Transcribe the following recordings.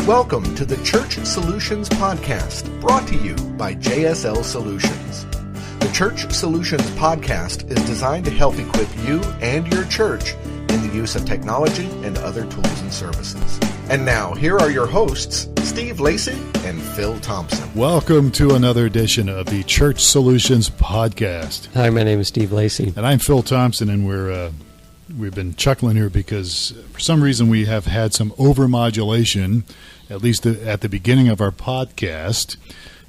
Welcome to the Church Solutions Podcast, brought to you by JSL Solutions. The Church Solutions Podcast is designed to help equip you and your church in the use of technology and other tools and services. And now, here are your hosts, Steve Lacey and Phil Thompson. Welcome to another edition of the Church Solutions Podcast. Hi, my name is Steve Lacey. And I'm Phil Thompson, and we've been chuckling here because for some reason we have had some overmodulation, at least at the beginning of our podcast.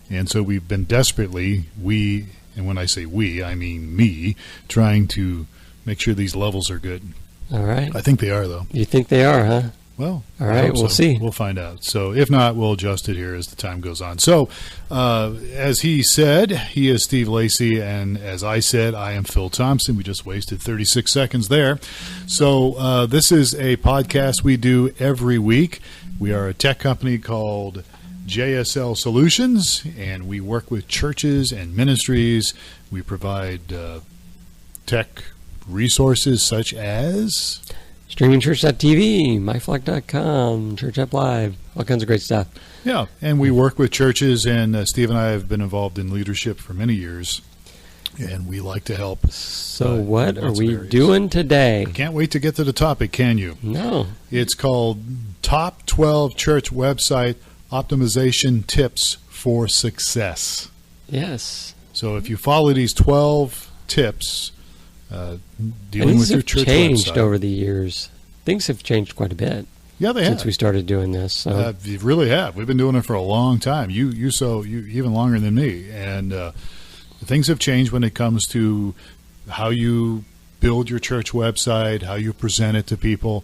And so we've been desperately, and when I say we, I mean me, trying to make sure these levels are good. All right. I think they are, though. You think they are, huh? Well, all right, we'll see. We'll find out. So if not, we'll adjust it here as the time goes on. So as he said, he is Steve Lacey, and as I said, I am Phil Thompson. We just wasted 36 seconds there. So this is a podcast we do every week. We are a tech company called JSL Solutions, and we work with churches and ministries. We provide tech resources such as StreamingChurch.tv, MyFlock.com, Church App Live, all kinds of great stuff. Yeah, and we work with churches, and Steve and I have been involved in leadership for many years, and we like to help. So what are we doing today? Can't wait to get to the topic, can you? No. It's called Top 12 Church Website Optimization Tips for Success. Yes. So if you follow these 12 tips, dealing with your church website. Things have changed over the years. Things have changed quite a bit. Yeah, they have. Since we started doing this. So. You really have. We've been doing it for a long time. You even longer than me. And things have changed when it comes to how you build your church website, how you present it to people.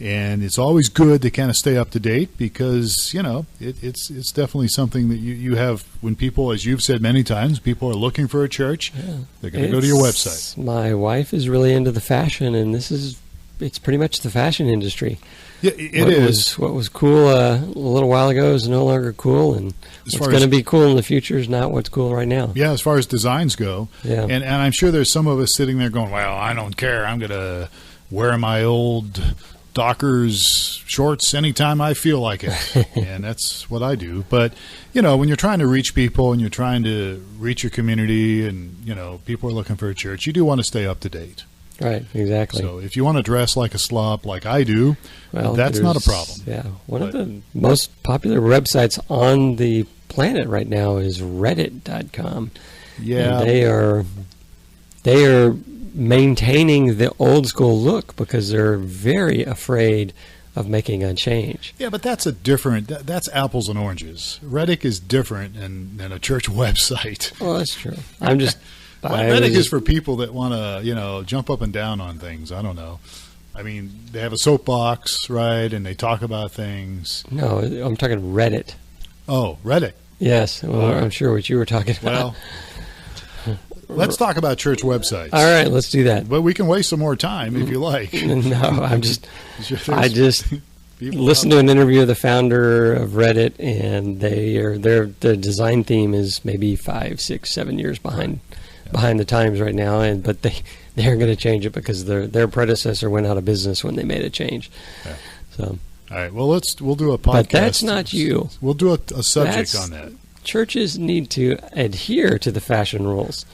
And it's always good to kind of stay up to date because, you know, it's definitely something that you have when people, as you've said many times, people are looking for a church. Yeah. They're going to go to your website. My wife is really into the fashion, and it's pretty much the fashion industry. Yeah, it is. What was cool a little while ago is no longer cool, and what's going to be cool in the future is not what's cool right now. Yeah, as far as designs go. Yeah. And I'm sure there's some of us sitting there going, well, I don't care. I'm going to wear my old Dockers shorts anytime I feel like it. And that's what I do. But, you know, when you're trying to reach people and you're trying to reach your community and, you know, people are looking for a church, you do want to stay up to date. Right, exactly. So if you want to dress like a slop like I do, well, that's not a problem. Yeah, one of the most popular websites on the planet right now is Reddit.com. Yeah. And they are maintaining the old school look because they're very afraid of making a change. Yeah, but that's that's apples and oranges. Reddit is different than a church website. Well, that's true. Reddit is for people that want to, you know, jump up and down on things. I don't know. I mean, they have a soapbox, right, and they talk about things. No, I'm talking Reddit. Oh, Reddit. Yes, well, I'm sure what you were talking about. Well, let's talk about church websites. All right, let's do that. But we can waste some more time if you like. No, I just listened to an interview of the founder of Reddit, and their design theme is maybe 5, 6, 7 years behind the times right now, but they're going to change it because their predecessor went out of business when they made a change. Yeah. So. All right. Well, we'll do a podcast. But that's not you. We'll do a subject on that. Churches need to adhere to the fashion rules.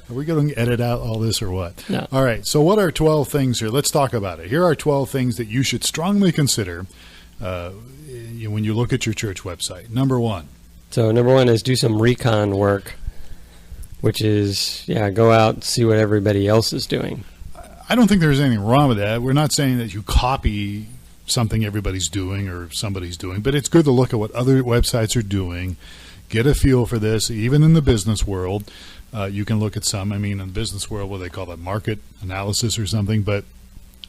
Are we going to edit out all this or what? No. All right. So what are 12 things here? Let's talk about it. Here are 12 things that you should strongly consider when you look at your church website. Number one. So number one is do some recon work, which is, go out and see what everybody else is doing. I don't think there's anything wrong with that. We're not saying that you copy something everybody's doing or somebody's doing, but it's good to look at what other websites are doing, get a feel for this. Even in the business world, you can look at some. I mean, in the business world, what they call that market analysis or something, but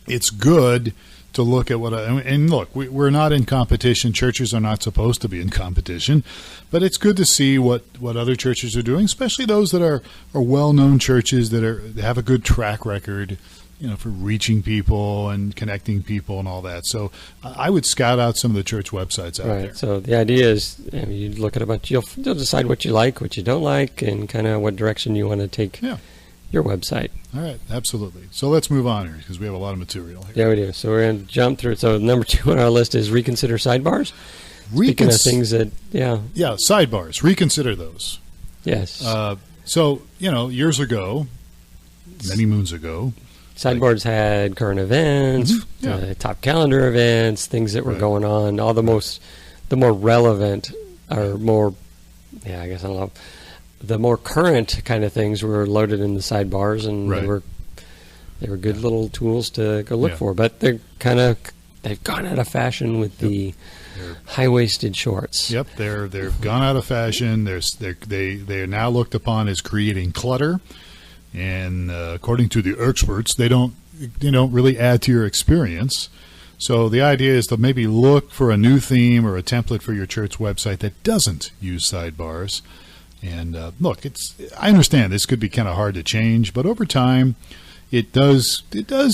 it's good to look at and look, we're not in competition. Churches are not supposed to be in competition, but it's good to see what other churches are doing, especially those that are well-known churches that have a good track record, you know, for reaching people and connecting people and all that. So I would scout out some of the church websites out there. So the idea is you look at a bunch, you'll decide what you like, what you don't like, and kind of what direction you want to take your website. All right, absolutely. So let's move on here because we have a lot of material here. Yeah, we do. So we're going to jump through it. So number 2 on our list is reconsider sidebars. Speaking of things that, sidebars. Reconsider those. Yes. So, years ago, many moons ago, sideboards had current events, top calendar events, things that were going on. All the more relevant or more, I guess I don't know, the more current kind of things were loaded in the sidebars, and they were good little tools to go look for. But they've gone out of fashion with the high-waisted shorts. Yep, they've gone out of fashion. They are now looked upon as creating clutter, and according to the experts, they don't really add to your experience. So the idea is to maybe look for a new theme or a template for your church website that doesn't use sidebars. And look, I understand this could be kind of hard to change, but over time, it does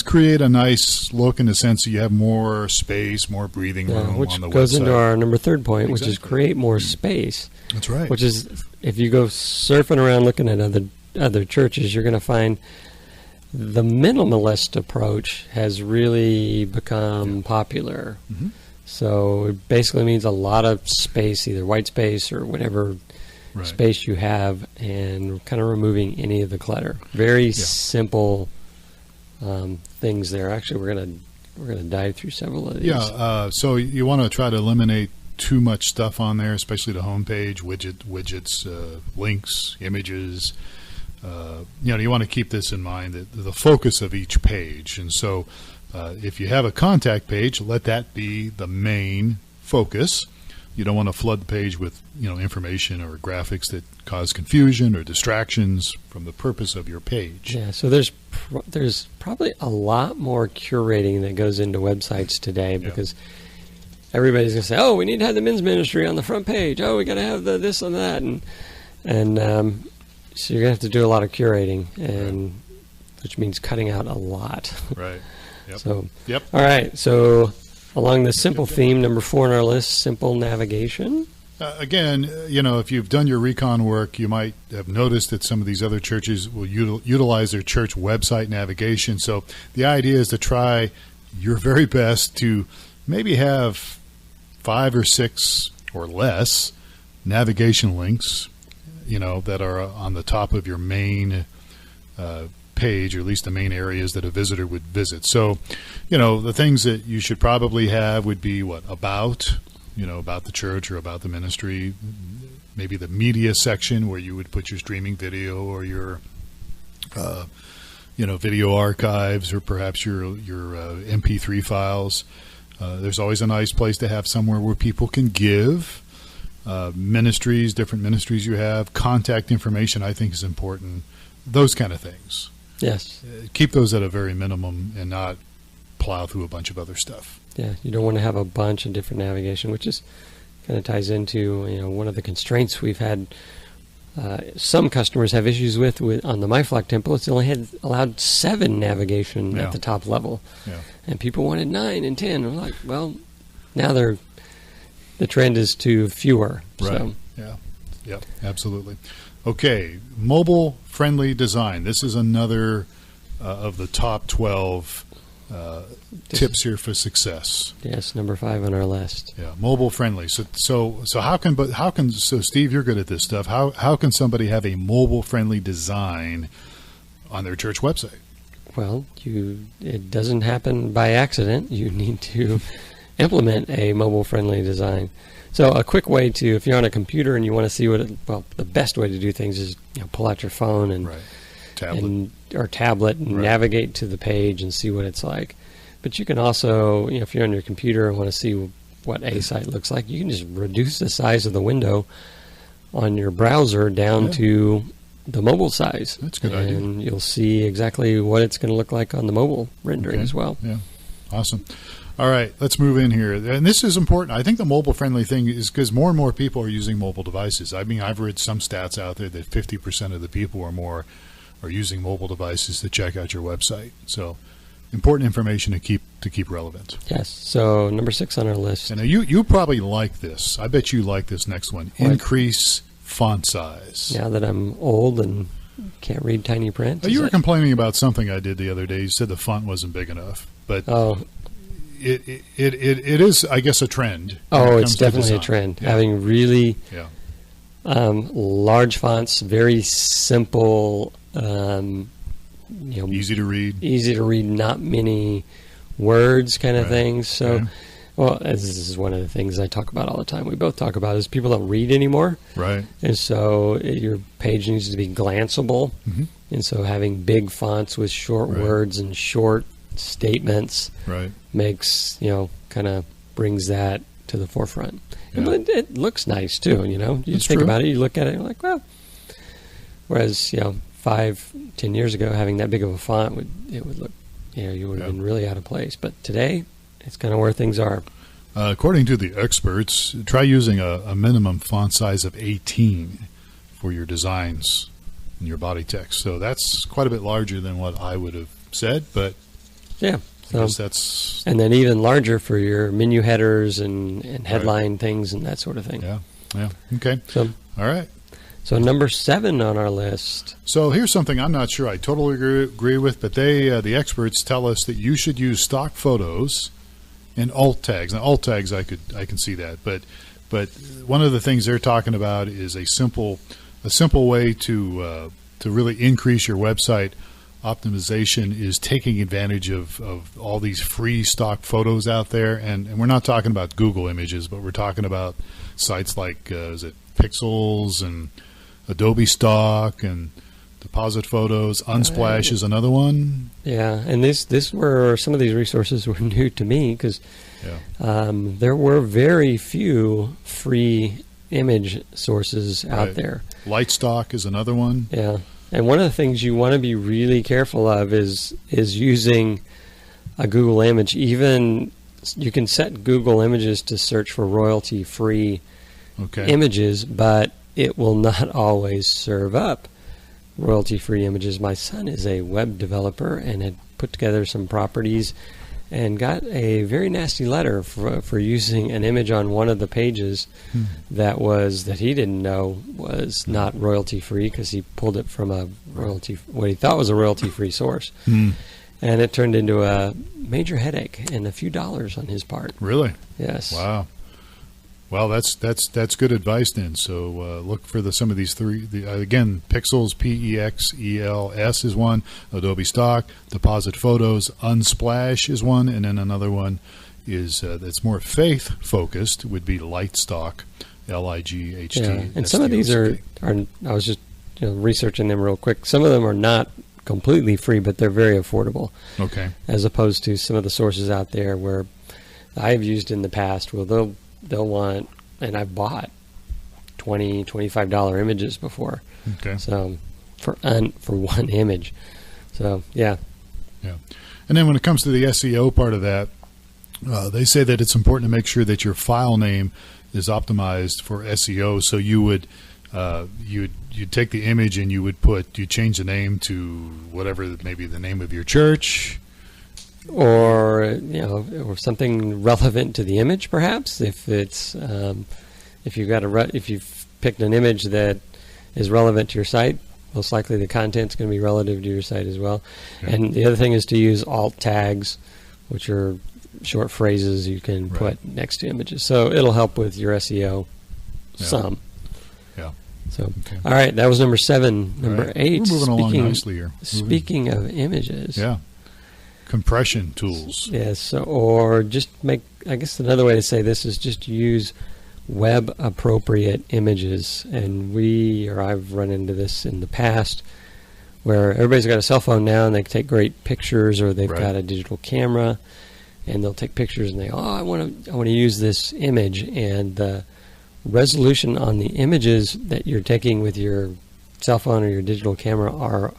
create a nice look in the sense that you have more space, more breathing room which on the website. Which goes into our number 3 point, which is create more space. That's right. Which is, if you go surfing around looking at other churches, you're going to find the minimalist approach has really become popular. Mm-hmm. So it basically means a lot of space, either white space or whatever space you have, and kind of removing any of the clutter. Very simple things there. Actually, we're gonna dive through several of these. So you want to try to eliminate too much stuff on there, especially the homepage, widgets, links, images. You want to keep this in mind, that the focus of each page. And so if you have a contact page, let that be the main focus. You don't want to flood the page with information or graphics that cause confusion or distractions from the purpose of your page. Yeah, so there's probably a lot more curating that goes into websites today, because everybody's going to say, oh, we need to have the men's ministry on the front page. Oh, we got to have the this and that. And so you're going to have to do a lot of curating, and which means cutting out a lot. Right. Yep. So, all right. So along the simple theme, number 4 on our list, simple navigation. Again, if you've done your recon work, you might have noticed that some of these other churches will utilize their church website navigation. So the idea is to try your very best to maybe have 5 or 6 or less navigation links, that are on the top of your main page, or at least the main areas that a visitor would visit. So, the things that you should probably have would be about the church or about the ministry, maybe the media section where you would put your streaming video or your, video archives, or perhaps your MP3 files. There's always a nice place to have somewhere where people can give. Ministries, different ministries you have, contact information I think is important, those kind of things. Yes. Keep those at a very minimum and not plow through a bunch of other stuff. Yeah, you don't want to have a bunch of different navigation, which is kind of ties into one of the constraints we've had. Some customers have issues with on the MyFlock templates. They only had allowed 7 navigation at the top level, and people wanted 9 and 10. I'm like, well, now the trend is to fewer. Right. So. Yeah, absolutely. Okay, mobile-friendly design. This is another of the top 12 tips here for success. Yes, number 5 on our list. Yeah, mobile-friendly. So how can Steve, you're good at this stuff. How can somebody have a mobile-friendly design on their church website? Well, it doesn't happen by accident. You need to implement a mobile-friendly design. So a quick way to, if you're on a computer and you want to see the best way to do things is pull out your phone and tablet and navigate to the page and see what it's like. But you can also, if you're on your computer and want to see what a site looks like, you can just reduce the size of the window on your browser down to the mobile size. That's a good idea. And you'll see exactly what it's going to look like on the mobile rendering as well. Yeah, awesome. All right, let's move in here. And this is important. I think the mobile-friendly thing is because more and more people are using mobile devices. I mean, I've read some stats out there that 50% of the people or more are using mobile devices to check out your website. So important information to keep relevant. Yes. So number 6 on our list. And you probably like this. I bet you like this next one. Increase font size. Now that I'm old and can't read tiny print. You were complaining about something I did the other day. You said the font wasn't big enough. But it is, I guess, a trend. Oh, it's definitely a trend. Yeah. Having really large fonts, very simple, easy to read, not many words, kind of things. So, okay. Well, this is one of the things I talk about all the time. We both talk about is people don't read anymore, right? And so your page needs to be glanceable, and so having big fonts with short words and short statements makes, kind of brings that to the forefront. Yeah. But it looks nice too, you just think about it, you look at it, you're like, well, whereas 5-10 years ago having that big of a font would look, you would have been really out of place. But today it's kind of where things are. According to the experts, try using a minimum font size of 18 for your designs and your body text. So that's quite a bit larger than what I would have said, but yeah, so that's, and then even larger for your menu headers and headline things and that sort of thing. Yeah. Okay. So, all right. So number 7 on our list. So here's something I'm not sure I totally agree with, but the experts tell us that you should use stock photos and alt tags. Now, alt tags, I can see that, but one of the things they're talking about is a simple way to really increase your website optimization is taking advantage of all these free stock photos out there, and we're not talking about Google Images, but we're talking about sites like is it Pixels and Adobe Stock and Deposit Photos. Unsplash is another one. Yeah, and some of these resources were new to me because there were very few free image sources out there. Lightstock is another one. Yeah, and one of the things you want to be really careful of is using a Google image. Even you can set Google Images to search for royalty-free images, but it will not always serve up royalty-free images. My son is a web developer and had put together some properties and got a very nasty letter for using an image on one of the pages that he didn't know was not royalty-free because he pulled it from what he thought was a royalty-free source. And it turned into a major headache and a few dollars on his part. Really? Yes. Wow. Well, that's good advice then. So look for some of these three. Again, Pixels, Pexels is one. Adobe Stock, Deposit Photos, Unsplash is one, and then another one is that's more faith focused would be Lightstock, Light. Yeah, and some of these are I was just researching them real quick. Some of them are not completely free, but they're very affordable. Okay. As opposed to some of the sources out there where I've used in the past, well, they'll want, and I've bought $20, $25 images before. Okay. So for one image. So yeah. Yeah. And then when it comes to the SEO part of that, they say that it's important to make sure that your file name is optimized for SEO. So you would you'd take the image and you change the name to whatever, maybe the name of your church. Or or something relevant to the image, perhaps. If it's if you've picked an image that is relevant to your site, most likely the content's going to be relative to your site as well. Okay. And the other thing is to use alt tags, which are short phrases you can put next to images. So it'll help with your SEO some. Yeah. So all right, that was number 7. Number 8. We're moving along nicely here. Speaking of images. Yeah. Compression tools. Yes, or just I guess another way to say this is just use web appropriate images. And I've run into this in the past where everybody's got a cell phone now and they take great pictures, or they've got a digital camera and they'll take pictures and I want to use this image, and the resolution on the images that you're taking with your cell phone or your digital camera are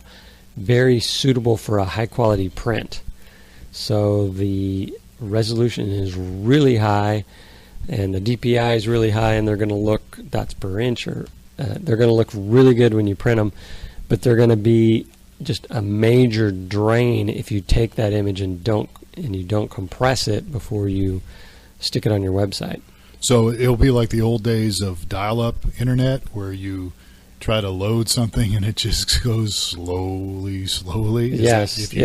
very suitable for a high quality print. So the resolution is really high, and the DPI is really high, and they're going to look dots per inch, or they're going to look really good when you print them, but they're going to be just a major drain if you take that image and you don't compress it before you stick it on your website. So it'll be like the old days of dial-up internet where you try to load something and it just goes slowly. Yes. If you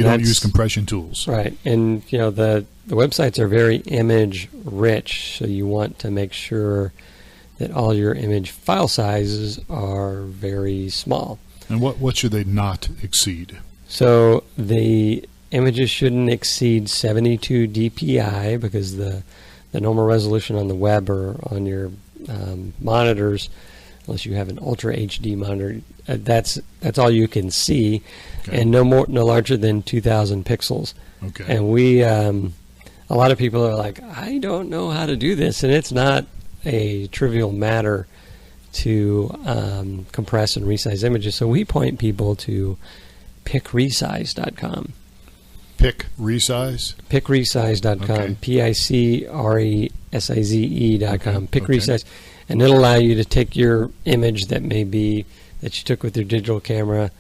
don't use compression tools. Right. And the the websites are very image rich, so you want to make sure that all your image file sizes are very small. And what should they not exceed? So the images shouldn't exceed 72 dpi, because the normal resolution on the web or on your monitors, unless you have an Ultra HD monitor, that's all you can see, okay. And no larger than 2,000 pixels. Okay. And we, a lot of people are like, I don't know how to do this, and it's not a trivial matter to compress and resize images. So we point people to PicResize.com. PicResize? PicResize.com. Okay. PicResize.com. Okay. PicResize. And it'll allow you to take your image that you took with your digital camera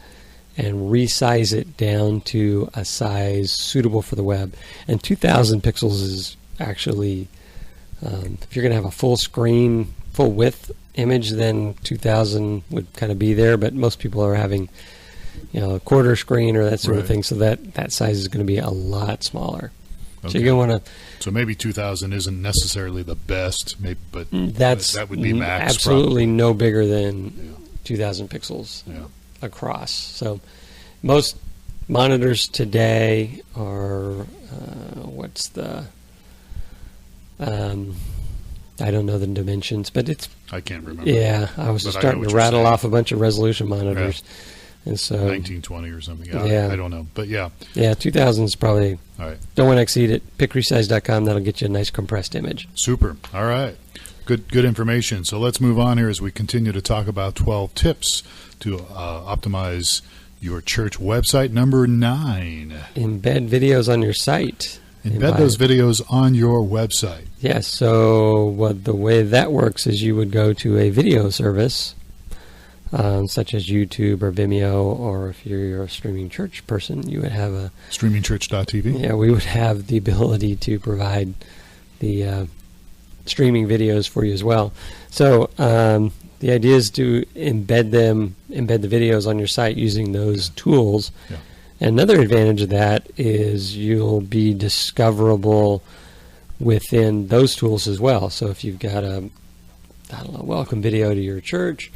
and resize it down to a size suitable for the web. And 2,000 pixels is actually, if you're going to have a full screen, full width image, then 2,000 would kind of be there. But most people are having, a quarter screen or that sort of thing, so that size is going to be a lot smaller. Okay. So you're going to want to. So maybe 2,000 isn't necessarily the best, but that would be max. Absolutely, probably no bigger than 2,000 pixels across. So most monitors today are I don't know the dimensions, but I can't remember. Yeah, I was just starting to rattle off a bunch of resolution monitors. Yeah. And so 1920 or something. I don't know, but yeah. 2,000 is probably. All right. Don't want to exceed it. PicResize.com. That'll get you a nice compressed image. Super. All right. Good information. So let's move on here as we continue to talk about 12 tips to optimize your church website. Number 9. Embed videos on your site. Embed those videos on your website. Yes. So the way that works is you would go to a video service, such as YouTube or Vimeo, or if you're a streaming church person, you would have a streamingchurch.tv. Yeah, we would have the ability to provide the streaming videos for you as well. So the idea is to embed the videos on your site using those tools. Yeah. Another advantage of that is you'll be discoverable within those tools as well. So if you've got a welcome video to your church,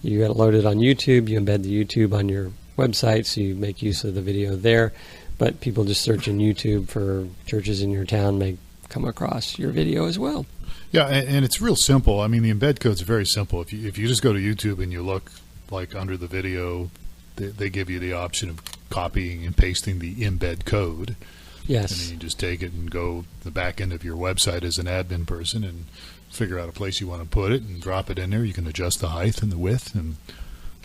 you got to load it on YouTube, you embed the YouTube on your website, so you make use of the video there. But people just searching YouTube for churches in your town may come across your video as well. Yeah, and it's real simple. I mean, the embed code is very simple. If you just go to YouTube and you look like under the video, they give you the option of copying and pasting the embed code. Yes. And then you just take it and go to the back end of your website as an admin person and figure out a place you want to put it and drop it in there. You can adjust the height and the width, and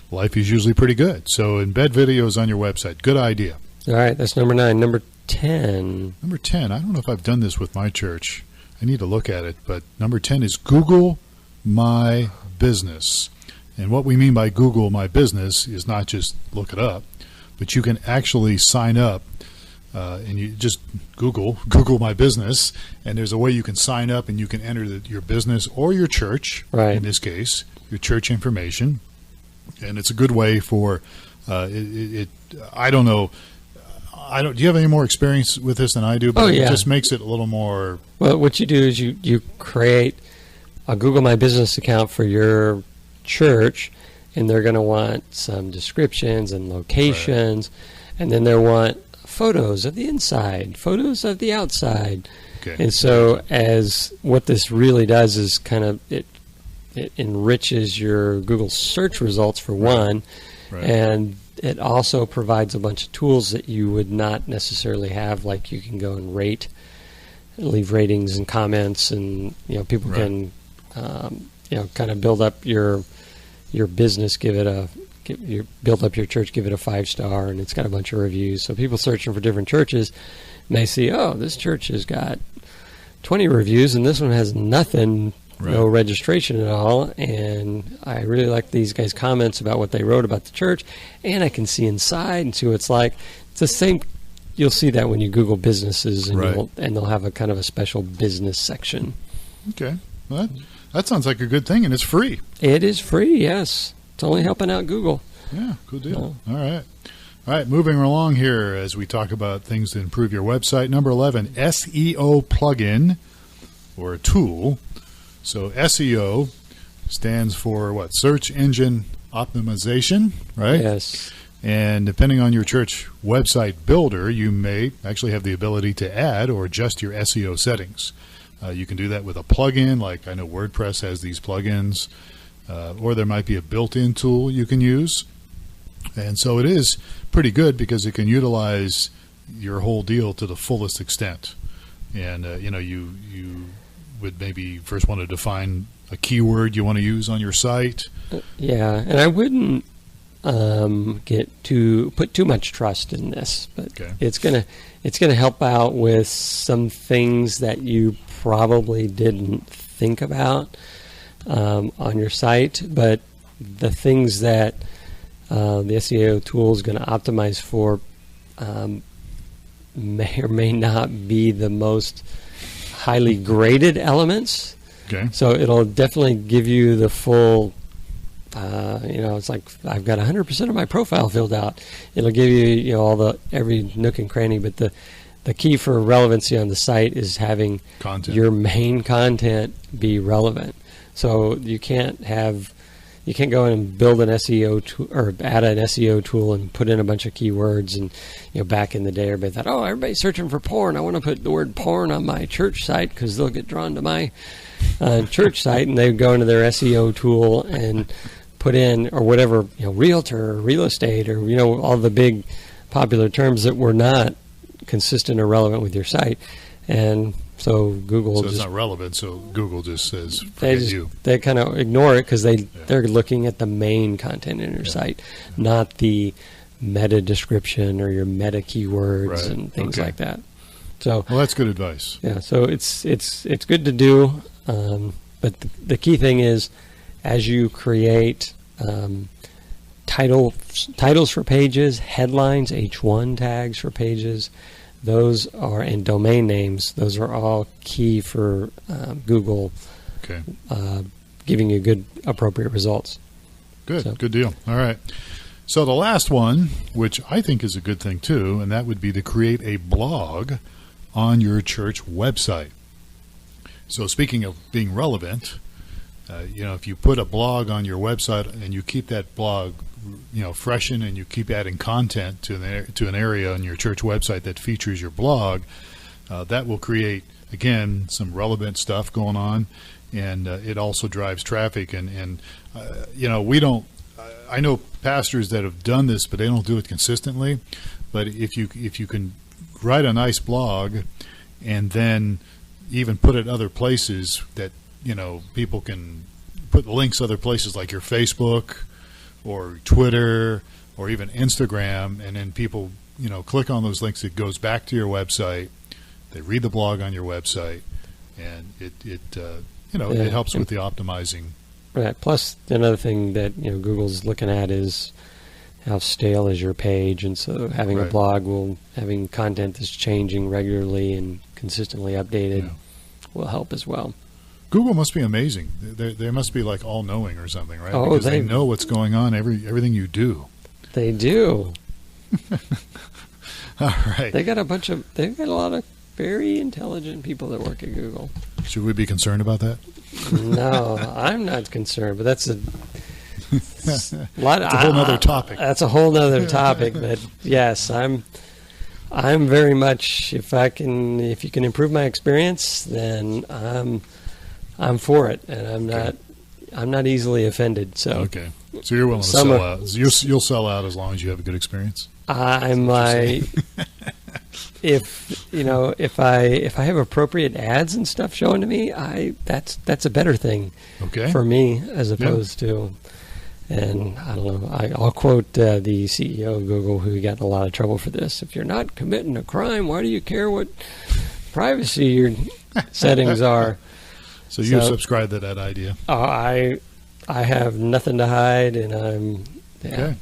life is usually pretty good. So embed videos on your website. Good idea. All right, that's number 9. Number 10. Number 10, I don't know if I've done this with my church. I need to look at it, but number 10 is Google My Business. And what we mean by Google My Business is not just look it up, but you can actually sign up. And you just Google My Business, and there's a way you can sign up and you can enter your business or your church, in this case, your church information. And it's a good way for I don't know. Do you have any more experience with this than I do? But it just makes it a little more. Well, what you do is you create a Google My Business account for your church, and they're going to want some descriptions and locations, and then they'll want photos of the inside, photos of the outside. Okay. And so as what this really does is kind of it enriches your Google search results for one, and it also provides a bunch of tools that you would not necessarily have, like you can go and leave ratings and comments, and people can kind of build up your business, build up your church, give it a 5-star, and it's got a bunch of reviews. So people searching for different churches, and they see, this church has got 20 reviews, and this one has nothing, no registration at all, and I really like these guys' comments about what they wrote about the church, and I can see inside and see what it's like. It's the same. You'll see that when you Google businesses, and they'll have a kind of a special business section. Okay, well, that sounds like a good thing, and it's free. It is free, yes. It's only helping out Google. Yeah, good deal. All right. All right, moving along here as we talk about things to improve your website. Number 11, SEO plugin or a tool. So SEO stands for what? Search engine optimization, right? Yes. And depending on your church website builder, you may actually have the ability to add or adjust your SEO settings. You can do that with a plugin, like I know WordPress has these plugins, or there might be a built-in tool you can use. And so it is pretty good because it can utilize your whole deal to the fullest extent. And, you would maybe first want to define a keyword you want to use on your site. Yeah, and I wouldn't put too much trust in this, but okay. It's gonna help out with some things that you probably didn't think about on your site, but the things that the SEO tool is going to optimize for may or may not be the most highly graded elements. Okay. So it'll definitely give you the full, it's like I've got 100% of my profile filled out. It'll give you, every nook and cranny, but the key for relevancy on the site is having content. Your main content be relevant. So you can't go in and build an SEO tool or add an SEO tool and put in a bunch of keywords. And back in the day, everybody thought, oh, everybody's searching for porn. I want to put the word porn on my church site because they'll get drawn to my church site, and they go into their SEO tool and put in or whatever, realtor or real estate or all the big popular terms that were not consistent or relevant with your site. And so Google it's not relevant, so Google just says you. They kind of ignore it because they're looking at the main content in your site, not the meta description or your meta keywords and things like that. So that's good advice. Yeah, so it's good to do, but the key thing is as you create titles for pages, headlines, H1 tags for pages. Those are, and domain names, those are all key for Google giving you good, appropriate results. Good, good deal. All right. So the last one, which I think is a good thing too, and that would be to create a blog on your church website. So speaking of being relevant, if you put a blog on your website and you keep that blog freshen and you keep adding content to an area on your church website that features your blog, that will create, again, some relevant stuff going on, and it also drives traffic. And we don't. I know pastors that have done this, but they don't do it consistently. But if you can write a nice blog and then even put it other places that people can put links other places like your Facebook or Twitter or even Instagram, and then people, click on those links. It goes back to your website. They read the blog on your website, and it helps with the optimizing. Right. Plus, another thing that Google's looking at is how stale is your page, and so having a blog having content that's changing regularly and consistently updated will help as well. Google must be amazing. They must be like all-knowing or something, right? Oh, because they know what's going on, everything you do. They do. All right. They've got a lot of very intelligent people that work at Google. Should we be concerned about that? No, I'm not concerned, but that's a lot. It's a whole other topic. That's a whole other topic. But yes, I'm very much. If you can improve my experience, then I'm for it, and I'm not easily offended. So okay, so you're willing to sell out. You'll sell out as long as you have a good experience. If I have appropriate ads and stuff showing to me, that's a better thing for me as opposed to. And I don't know. I'll quote the CEO of Google, who got in a lot of trouble for this. If you're not committing a crime, why do you care what privacy your settings are? So you subscribe to that idea? I have nothing to hide, and I'm okay.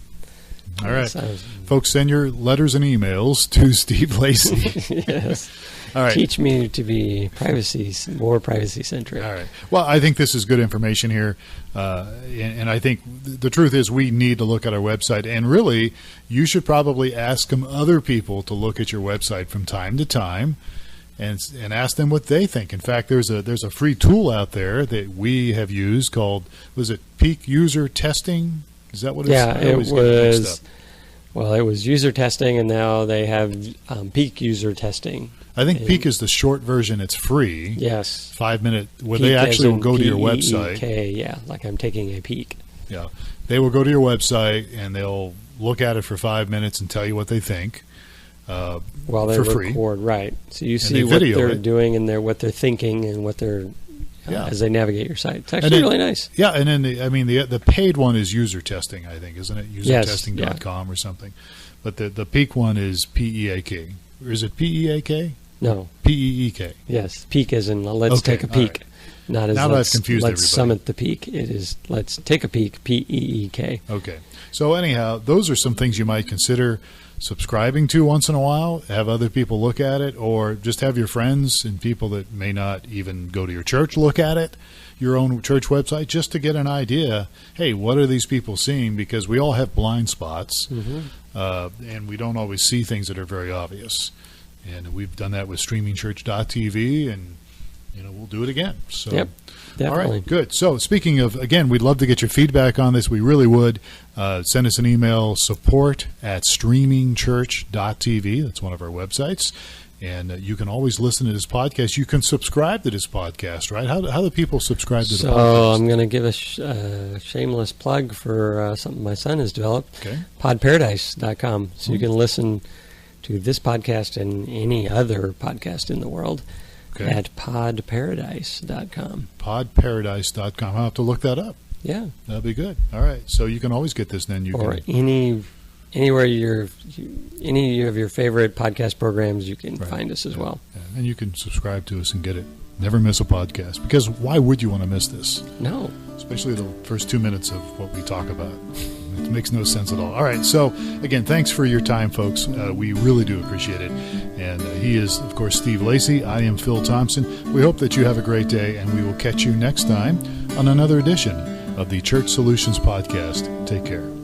All right, folks, send your letters and emails to Steve Lacey. Yes, All right. Teach me to be more privacy centric. All right. Well, I think this is good information here. And I think the truth is we need to look at our website. And really, you should probably ask some other people to look at your website from time to time and ask them what they think. In fact, there's a free tool out there that we have used called, was it Peak User Testing? Is that what it's Yeah, it was. Well, it was user testing, and now they have Peak User Testing. I think Peak is the short version. It's free. Yes. 5 minute, where they actually will go to your website. PEEK, yeah, like I'm taking a peek. Yeah. They will go to your website, and they'll look at it for 5 minutes and tell you what they think. While they for record, free. Right. So you see what they're doing and what they're thinking and what they're as they navigate your site. It's actually really nice. Yeah, and then the paid one is user testing, I think, isn't it? Usertesting.com or something. But the Peak one is PEAK. Or is it PEAK? No. PEEK. Yes, peak as in let's take a peek. Right. Not as now let's confuse let's everybody. Summit the peak. It is let's take a peek, PEEK. Okay. So anyhow, those are some things you might consider subscribing to once in a while, have other people look at it, or just have your friends and people that may not even go to your church look at it, your own church website, just to get an idea, hey, what are these people seeing? Because we all have blind spots, and we don't always see things that are very obvious. And we've done that with streamingchurch.tv, and we'll do it again. So, yep, definitely. All right, good. So speaking of, again, we'd love to get your feedback on this. We really would. Send us an email, support@streamingchurch.tv. That's one of our websites. And you can always listen to this podcast. You can subscribe to this podcast, right? How do people subscribe to the podcast? So I'm going to give a shameless plug for something my son has developed, podparadise.com. So you can listen to this podcast and any other podcast in the world at podparadise.com. Podparadise.com. I'll have to look that up. Yeah. That'll be good. All right. So you can always get this then. Anywhere any of your favorite podcast programs, you can find us as well. Yeah. And you can subscribe to us and get it. Never miss a podcast. Because why would you want to miss this? No. Especially the first 2 minutes of what we talk about. It makes no sense at all. All right. So, again, thanks for your time, folks. We really do appreciate it. And he is, of course, Steve Lacey. I am Phil Thompson. We hope that you have a great day, and we will catch you next time on another edition of the Church Solutions Podcast. Take care.